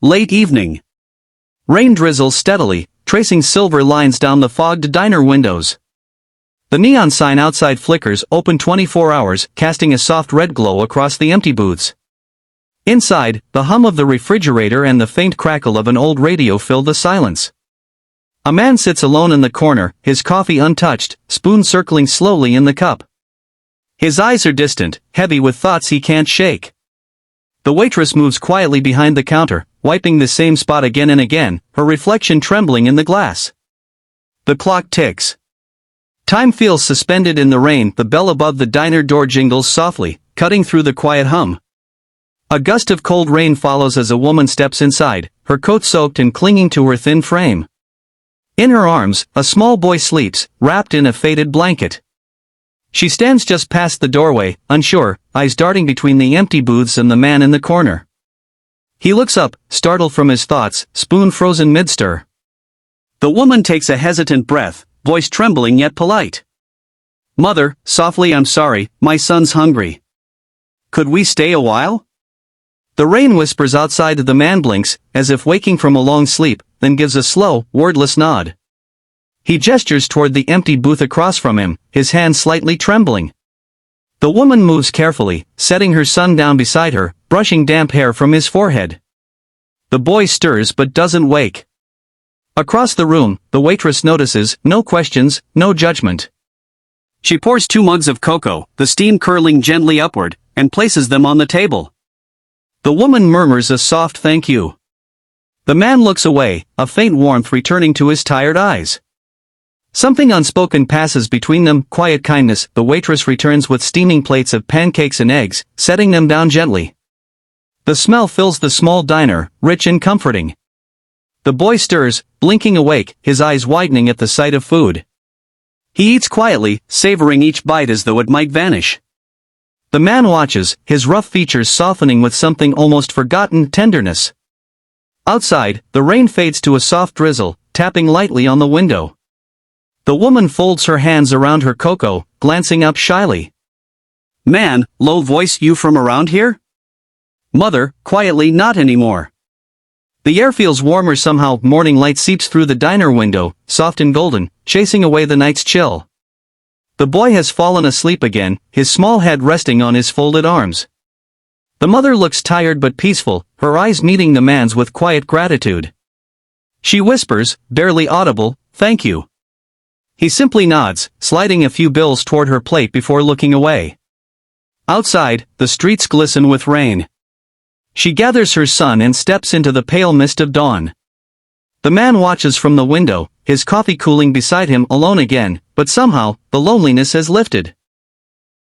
Late evening. Rain drizzles steadily, tracing silver lines down the fogged diner windows. The neon sign outside flickers, open 24 hours, casting a soft red glow across the empty booths. Inside, the hum of the refrigerator and the faint crackle of an old radio fill the silence. A man sits alone in the corner, his coffee untouched, spoon circling slowly in the cup. His eyes are distant, heavy with thoughts he can't shake. The waitress moves quietly behind the counter, wiping the same spot again and again, her reflection trembling in the glass. The clock ticks. Time feels suspended in the rain, the bell above the diner door jingles softly, cutting through the quiet hum. A gust of cold rain follows as a woman steps inside, her coat soaked and clinging to her thin frame. In her arms, a small boy sleeps, wrapped in a faded blanket. She stands just past the doorway, unsure, eyes darting between the empty booths and the man in the corner. He looks up, startled from his thoughts, spoon frozen mid-stir. The woman takes a hesitant breath, voice trembling yet polite. "Mother," softly, "I'm sorry, my son's hungry. Could we stay a while?" The rain whispers outside. The man blinks, as if waking from a long sleep, then gives a slow, wordless nod. He gestures toward the empty booth across from him, his hand slightly trembling. The woman moves carefully, setting her son down beside her, brushing damp hair from his forehead. The boy stirs but doesn't wake. Across the room, the waitress notices, no questions, no judgment. She pours 2 mugs of cocoa, the steam curling gently upward, and places them on the table. The woman murmurs a soft thank you. The man looks away, a faint warmth returning to his tired eyes. Something unspoken passes between them, quiet kindness. The waitress returns with steaming plates of pancakes and eggs, setting them down gently. The smell fills the small diner, rich and comforting. The boy stirs, blinking awake, his eyes widening at the sight of food. He eats quietly, savoring each bite as though it might vanish. The man watches, his rough features softening with something almost forgotten tenderness. Outside, the rain fades to a soft drizzle, tapping lightly on the window. The woman folds her hands around her cocoa, glancing up shyly. "Man," low voice, "you from around here?" Mother, quietly, "Not anymore." The air feels warmer somehow. Morning light seeps through the diner window, soft and golden, chasing away the night's chill. The boy has fallen asleep again, his small head resting on his folded arms. The mother looks tired but peaceful, her eyes meeting the man's with quiet gratitude. She whispers, barely audible, "Thank you." He simply nods, sliding a few bills toward her plate before looking away. Outside, the streets glisten with rain. She gathers her son and steps into the pale mist of dawn. The man watches from the window, his coffee cooling beside him, alone again, but somehow, the loneliness has lifted.